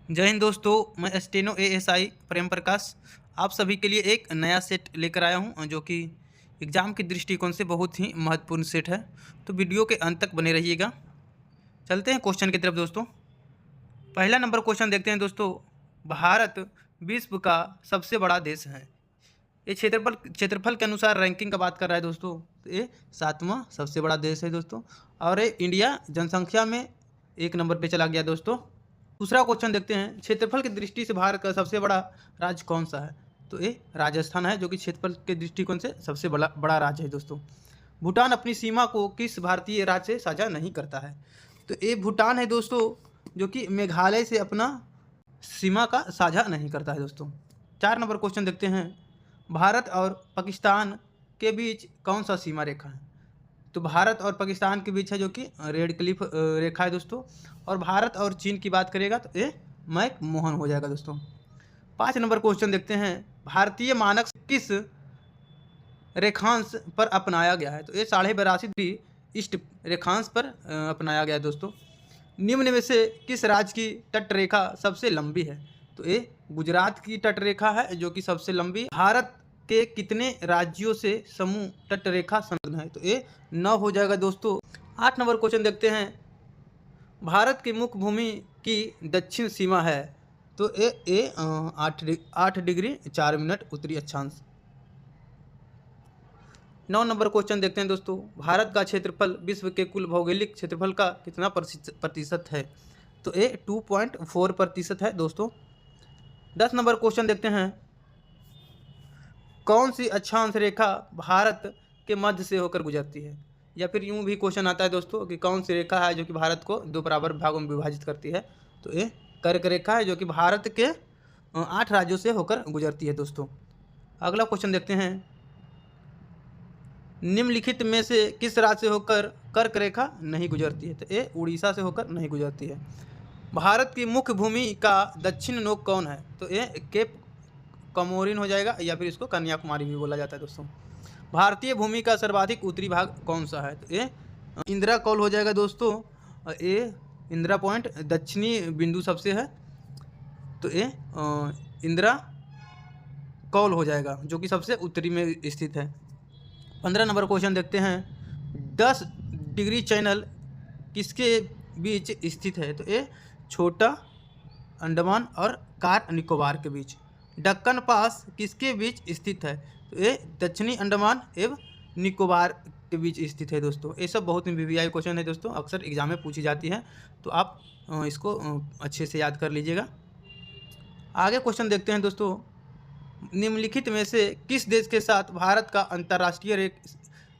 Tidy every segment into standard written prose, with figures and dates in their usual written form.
जय हिंद दोस्तों, मैं स्टेनो एएसआई प्रेम प्रकाश आप सभी के लिए एक नया सेट लेकर आया हूं जो कि एग्ज़ाम के दृष्टिकोण से बहुत ही महत्वपूर्ण सेट है। तो वीडियो के अंत तक बने रहिएगा। चलते हैं क्वेश्चन की तरफ दोस्तों। पहला नंबर क्वेश्चन देखते हैं दोस्तों। भारत विश्व का सबसे बड़ा देश है। ये क्षेत्रफल के अनुसार रैंकिंग का बात कर रहा है दोस्तों। तो ये 7वां सबसे बड़ा देश है दोस्तों। और ये इंडिया जनसंख्या में 1 नंबर पे चला गया दोस्तों। दूसरा क्वेश्चन देखते हैं। क्षेत्रफल की दृष्टि से भारत का सबसे बड़ा राज्य कौन सा है? तो ये राजस्थान है, जो कि क्षेत्रफल के दृष्टिकोण से सबसे बड़ा राज्य है दोस्तों। भूटान अपनी सीमा को किस भारतीय राज्य से साझा नहीं करता है? तो ये भूटान है दोस्तों, जो कि मेघालय से अपना सीमा का साझा नहीं करता है दोस्तों। 4 नंबर क्वेश्चन देखते हैं। भारत और पाकिस्तान के बीच कौन सा सीमा रेखा है? तो भारत और पाकिस्तान के बीच है जो कि रेड क्लिफ रेखा है दोस्तों। और भारत और चीन की बात करेगा तो ये मैक मोहन हो जाएगा दोस्तों। 5 नंबर क्वेश्चन देखते हैं। भारतीय मानक किस रेखांश पर अपनाया गया है? तो ये 82.5 ईस्ट रेखांश पर अपनाया गया है दोस्तों। निम्न में से किस राज्य की तट रेखा सबसे लंबी है? तो ये गुजरात की तट रेखा है जो कि सबसे लंबी। भारत के कितने राज्यों से समूह तट रेखा संलग्न है? तो ये 9 हो जाएगा दोस्तों। 8 नंबर क्वेश्चन देखते हैं। भारत की मुख्य भूमि की दक्षिण सीमा है। तो ये 8 डिग्री 4 मिनट उत्तरी अक्षांश। 9 नंबर क्वेश्चन देखते हैं दोस्तों। भारत का क्षेत्रफल विश्व के कुल भौगोलिक क्षेत्रफल का कितना प्रतिशत है? तो ये 2.4% है दोस्तों। 10 नंबर क्वेश्चन देखते हैं। कौन सी अक्षांश रेखा भारत के मध्य से होकर गुजरती है? या फिर यूं भी क्वेश्चन आता है दोस्तों कि कौन सी रेखा है जो कि भारत को 2 बराबर भागों में विभाजित करती है? तो ये कर्क रेखा है जो कि भारत के 8 राज्यों से होकर गुजरती है दोस्तों। अगला क्वेश्चन देखते हैं। निम्नलिखित में से किस राज्य से होकर कर्क रेखा नहीं गुजरती है? तो ये उड़ीसा से होकर नहीं गुजरती है। भारत की मुख्य भूमि का दक्षिण नोक कौन है? तो ये केप कमोरिन हो जाएगा, या फिर इसको कन्याकुमारी भी बोला जाता है दोस्तों। भारतीय भूमि का सर्वाधिक उत्तरी भाग कौन सा है? तो ये इंदिरा कौल हो जाएगा दोस्तों। ये इंदिरा पॉइंट दक्षिणी बिंदु सबसे है, तो ये इंदिरा कौल हो जाएगा जो कि सबसे उत्तरी में स्थित है। 15 नंबर क्वेश्चन देखते हैं। 10 डिग्री चैनल किसके बीच स्थित है? तो ये छोटा अंडमान और कार निकोबार के बीच। दक्कन पास किसके बीच स्थित है? तो ये दक्षिणी अंडमान एवं निकोबार के बीच स्थित है दोस्तों। ये सब बहुत ही वीवीआई क्वेश्चन है दोस्तों, अक्सर एग्जाम में पूछी जाती है, तो आप इसको अच्छे से याद कर लीजिएगा। आगे क्वेश्चन देखते हैं दोस्तों। निम्नलिखित में से किस देश के साथ भारत का अंतर्राष्ट्रीय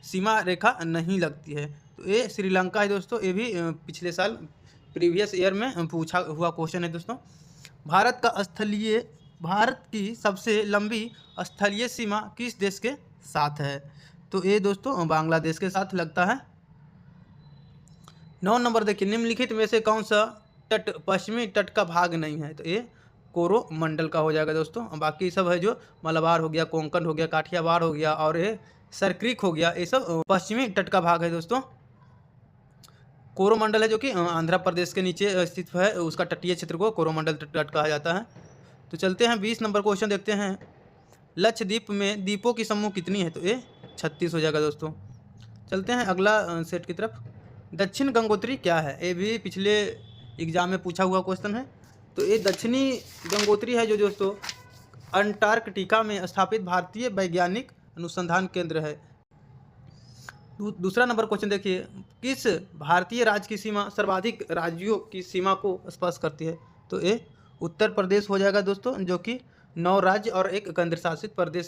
सीमा रेखा नहीं लगती है? तो ये श्रीलंका है दोस्तों। ये भी पिछले साल प्रीवियस ईयर में पूछा हुआ क्वेश्चन है दोस्तों। भारत की सबसे लंबी स्थलीय सीमा किस देश के साथ है? तो ये दोस्तों बांग्लादेश के साथ लगता है। 9 नंबर देखिए। निम्नलिखित में से कौन सा तट पश्चिमी तट का भाग नहीं है? तो ये कोरोमंडल का हो जाएगा दोस्तों। बाकी सब है जो मलबार हो गया, कोंकण हो गया, काठियावाड़ हो गया और ये सरक्रिक हो गया, ये सब पश्चिमी तट का भाग है दोस्तों। कोरोमंडल है जो कि आंध्र प्रदेश के नीचे स्थित है, उसका तटीय क्षेत्र को कोरोमंडल तट कहा जाता है। तो चलते हैं 20 नंबर क्वेश्चन देखते हैं। लक्षद्वीप में द्वीपों की समूह कितनी है? तो ये 36 हो जाएगा दोस्तों। चलते हैं अगला सेट की तरफ। दक्षिण गंगोत्री क्या है? ये भी पिछले एग्जाम में पूछा हुआ क्वेश्चन है। तो ये दक्षिणी गंगोत्री है जो दोस्तों अंटार्कटिका में स्थापित भारतीय वैज्ञानिक अनुसंधान केंद्र है। दूसरा नंबर क्वेश्चन देखिए। किस भारतीय राज्य की सीमा सर्वाधिक राज्यों की सीमा को स्पर्श करती है? तो ये उत्तर प्रदेश हो जाएगा दोस्तों, जो कि 9 राज्य और एक केंद्र शासित प्रदेश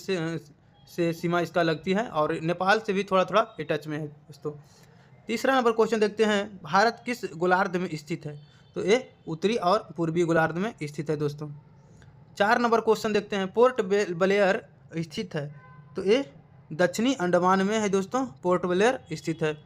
से सीमा इसका लगती है, और नेपाल से भी थोड़ा थोड़ा टच में है दोस्तों। तीसरा नंबर क्वेश्चन देखते हैं। भारत किस गोलार्ध में स्थित है? तो ये उत्तरी और पूर्वी गोलार्ध में स्थित है दोस्तों। 4 नंबर क्वेश्चन देखते हैं। पोर्ट ब्लेयर स्थित है? तो ये दक्षिणी अंडमान में है दोस्तों, पोर्ट ब्लेयर स्थित है।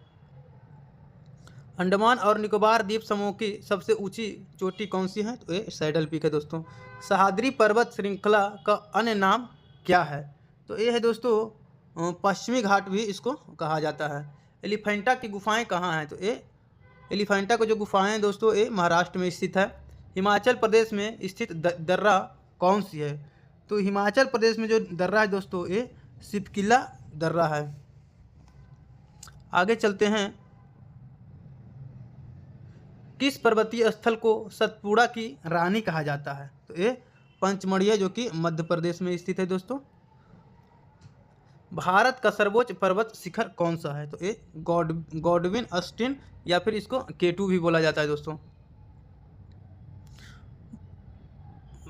अंडमान और निकोबार द्वीप समूह की सबसे ऊंची चोटी कौन सी है? तो ये सैडल पीक है दोस्तों। सह्याद्री पर्वत श्रृंखला का अन्य नाम क्या है? तो ये है दोस्तों पश्चिमी घाट भी इसको कहा जाता है। एलिफेंटा की गुफाएं कहाँ हैं? तो ये एलिफेंटा को जो गुफाएं हैं दोस्तों ये महाराष्ट्र में स्थित है। हिमाचल प्रदेश में स्थित दर्रा कौन सी है? तो हिमाचल प्रदेश में जो दर्रा है दोस्तों ये सिपकिला दर्रा है। आगे चलते हैं। किस पर्वतीय स्थल को सतपुड़ा की रानी कहा जाता है? तो ये पंचमढ़िया जो कि मध्य प्रदेश में स्थित है दोस्तों। भारत का सर्वोच्च पर्वत शिखर कौन सा है? तो ये गॉडविन ऑस्टिन या फिर इसको K2 भी बोला जाता है दोस्तों।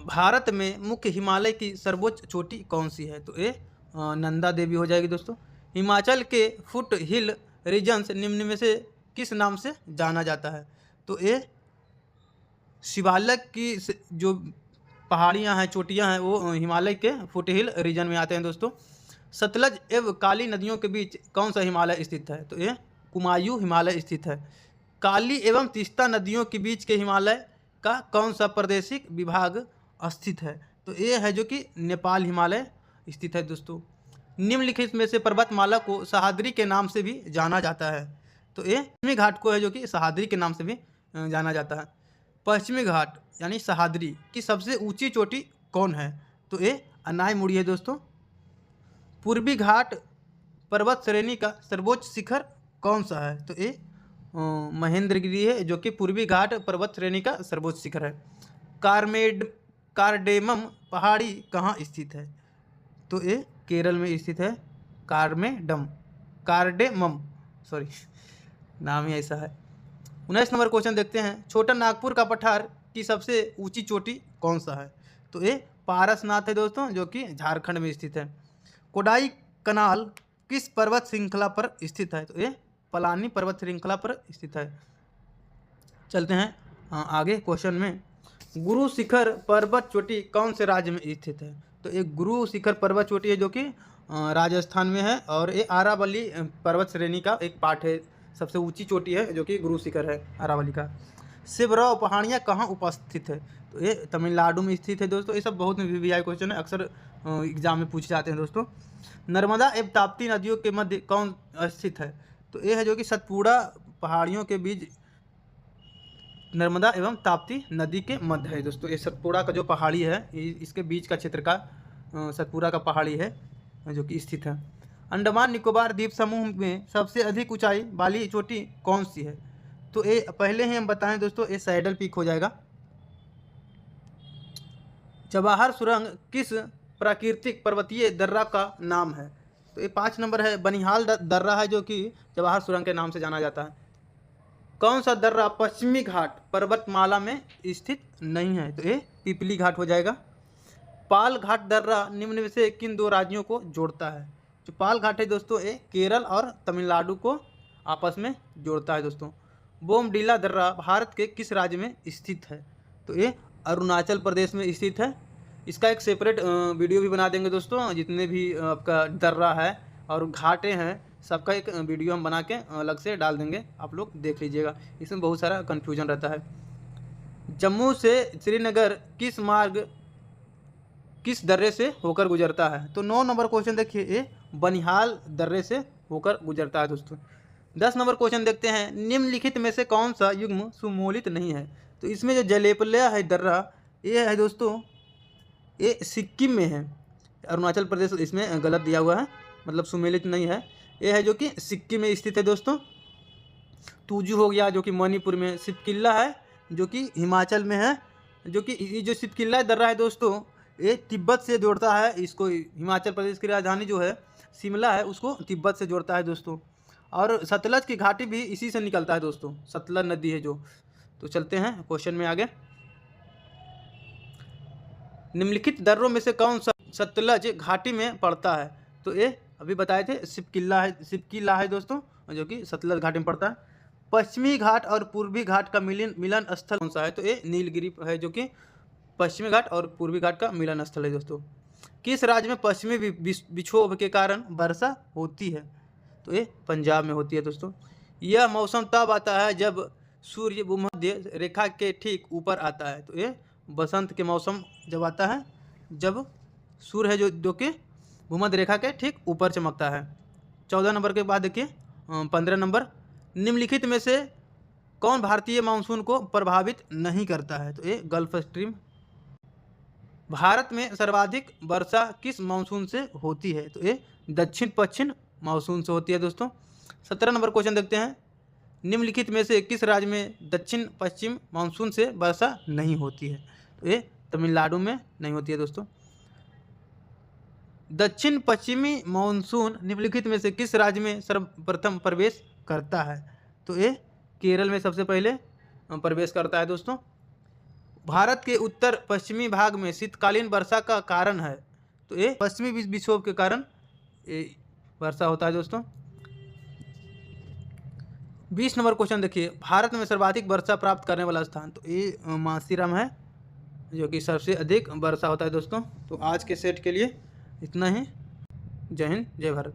भारत में मुख्य हिमालय की सर्वोच्च चोटी कौन सी है? तो ये नंदा देवी हो जाएगी दोस्तों। हिमाचल के फुट हिल रीजन्स निम्न में से किस नाम से जाना जाता है? तो ये शिवालक की जो पहाड़ियाँ हैं, चोटियाँ हैं, वो हिमालय के फुट हिल रीजन में आते हैं दोस्तों। सतलज एवं काली नदियों के बीच कौन सा हिमालय स्थित है? तो ये कुमायूं हिमालय स्थित है। काली एवं तीस्ता नदियों के बीच के हिमालय का कौन सा प्रादेशिक विभाग स्थित है? तो ये है जो कि नेपाल हिमालय स्थित है दोस्तों। निम्नलिखित में से पर्वतमाला को सह्याद्री के नाम से भी जाना जाता है? तो ये पश्चिमी घाट को है जो कि सह्याद्री के नाम से भी जाना जाता है। पश्चिमी घाट यानी सह्याद्री की सबसे ऊंची चोटी कौन है? तो ये अनायमुड़ी है दोस्तों। पूर्वी घाट पर्वत श्रेणी का सर्वोच्च शिखर कौन सा है? तो ये महेंद्रगिरी है जो कि पूर्वी घाट पर्वत श्रेणी का सर्वोच्च शिखर है। कार्डेमम पहाड़ी कहाँ स्थित है? तो ये केरल में स्थित है। कार्डेमम सॉरी नाम ही ऐसा है। 19 नंबर क्वेश्चन देखते हैं। छोटा नागपुर का पठार की सबसे ऊंची चोटी कौन सा है? तो ये पारसनाथ है दोस्तों जो कि झारखंड में स्थित है। कोडाई कनाल किस पर्वत श्रृंखला पर स्थित है? तो ये पलानी पर्वत श्रृंखला पर स्थित है। चलते हैं आगे क्वेश्चन में। गुरु शिखर पर्वत चोटी कौन से राज्य में स्थित है? तो एक गुरु शिखर पर्वत चोटी है जो कि राजस्थान में है और ये अरावली पर्वत श्रेणी का एक पार्ट है। सबसे ऊंची चोटी है जो कि गुरु शिखर है अरावली का। शिवराव पहाड़ियाँ कहाँ उपस्थित है? तो ये तमिलनाडु में स्थित है दोस्तों। ये सब बहुत VVI क्वेश्चन है, अक्सर एग्जाम में पूछे जाते हैं दोस्तों। नर्मदा एवं ताप्ती नदियों के मध्य कौन स्थित है? तो ये है जो कि सतपुड़ा पहाड़ियों के बीच नर्मदा एवं ताप्ती नदी के मध्य है दोस्तों। ये सतपुड़ा का जो पहाड़ी है इसके बीच का क्षेत्र का सतपुड़ा का पहाड़ी है जो कि स्थित है। अंडमान निकोबार द्वीप समूह में सबसे अधिक ऊंचाई वाली चोटी कौन सी है? तो ये पहले ही हम बताएं दोस्तों, ये सैडल पीक हो जाएगा। जवाहर सुरंग किस प्राकृतिक पर्वतीय दर्रा का नाम है? तो ये 5 नंबर है। बनिहाल दर्रा है जो कि जवाहर सुरंग के नाम से जाना जाता है। कौन सा दर्रा पश्चिमी घाट पर्वतमाला में स्थित नहीं है? तो ये पिपली घाट हो जाएगा। पाल घाट दर्रा निम्न में से किन 2 राज्यों को जोड़ता है? जो पाल घाट है दोस्तों ये केरल और तमिलनाडु को आपस में जोड़ता है दोस्तों। बोमडीला दर्रा भारत के किस राज्य में स्थित है? तो ये अरुणाचल प्रदेश में स्थित है। इसका एक सेपरेट वीडियो भी बना देंगे दोस्तों। जितने भी आपका दर्रा है और घाटें हैं सबका एक वीडियो हम बना के अलग से डाल देंगे, आप लोग देख लीजिएगा। इसमें बहुत सारा कन्फ्यूजन रहता है। जम्मू से श्रीनगर किस मार्ग किस दर्रे से होकर गुजरता है? तो 9 नंबर क्वेश्चन देखिए, ये बनिहाल दर्रे से होकर गुजरता है दोस्तों। 10 नंबर क्वेश्चन देखते हैं। निम्नलिखित में से कौन सा युग्म सुमोलित नहीं है? तो इसमें जो जलेपलिया है दर्रा ये है दोस्तों, ये सिक्किम में है। अरुणाचल प्रदेश इसमें गलत दिया हुआ है, मतलब सुमेलित नहीं है। ये है जो कि सिक्किम में स्थित है दोस्तों। टूजू हो गया जो कि मणिपुर में। सिपकिला है जो कि हिमाचल में है। जो कि ये जो सिपकिला दर्रा है दोस्तों ये तिब्बत से जोड़ता है इसको। हिमाचल प्रदेश की राजधानी जो है शिमला है उसको तिब्बत से जोड़ता है दोस्तों। और सतलज की घाटी भी इसी से निकलता है दोस्तों, सतलज नदी है जो। तो चलते हैं क्वेश्चन में आगे। निम्नलिखित दर्रों में से कौन सा सतलज घाटी में पड़ता है? तो ये अभी बताए थे सिपकिला है दोस्तों जो कि सतलज घाटी में पड़ता है। पश्चिमी घाट और पूर्वी घाट का मिलन स्थल कौन सा है? तो ये नीलगिरी है जो कि पश्चिमी घाट और पूर्वी घाट का मिलन स्थल है दोस्तों। किस राज्य में पश्चिमी विक्षोभ के कारण वर्षा होती है? तो ये पंजाब में होती है दोस्तों। यह मौसम तब आता है जब सूर्य भूमध्य रेखा के ठीक ऊपर आता है। तो ये बसंत के मौसम जब आता है जब सूर्य है जो कि भूमध्य रेखा के ठीक ऊपर चमकता है। 14 नंबर के बाद देखिए 15 नंबर। निम्नलिखित में से कौन भारतीय मानसून को प्रभावित नहीं करता है? तो ये गल्फ स्ट्रीम। भारत में सर्वाधिक वर्षा किस मानसून से होती है? तो ये दक्षिण पश्चिम मानसून से होती है दोस्तों। 17 नंबर क्वेश्चन देखते हैं। निम्नलिखित में से किस राज्य में दक्षिण पश्चिम मानसून से वर्षा नहीं होती है? तो ये तमिलनाडु में नहीं होती है दोस्तों। दक्षिण पश्चिमी मानसून निम्नलिखित में से किस राज्य में सर्वप्रथम प्रवेश करता है? तो ये केरल में सबसे पहले प्रवेश करता है दोस्तों। भारत के उत्तर पश्चिमी भाग में शीतकालीन वर्षा का कारण है? तो ये पश्चिमी विक्षोभ के कारण ये वर्षा होता है दोस्तों। 20 नंबर क्वेश्चन देखिए। भारत में सर्वाधिक वर्षा प्राप्त करने वाला स्थान? तो ये मासीराम है, जो कि सबसे अधिक वर्षा होता है दोस्तों। तो आज के सेट के लिए इतना ही। जय हिंद, जय भारत।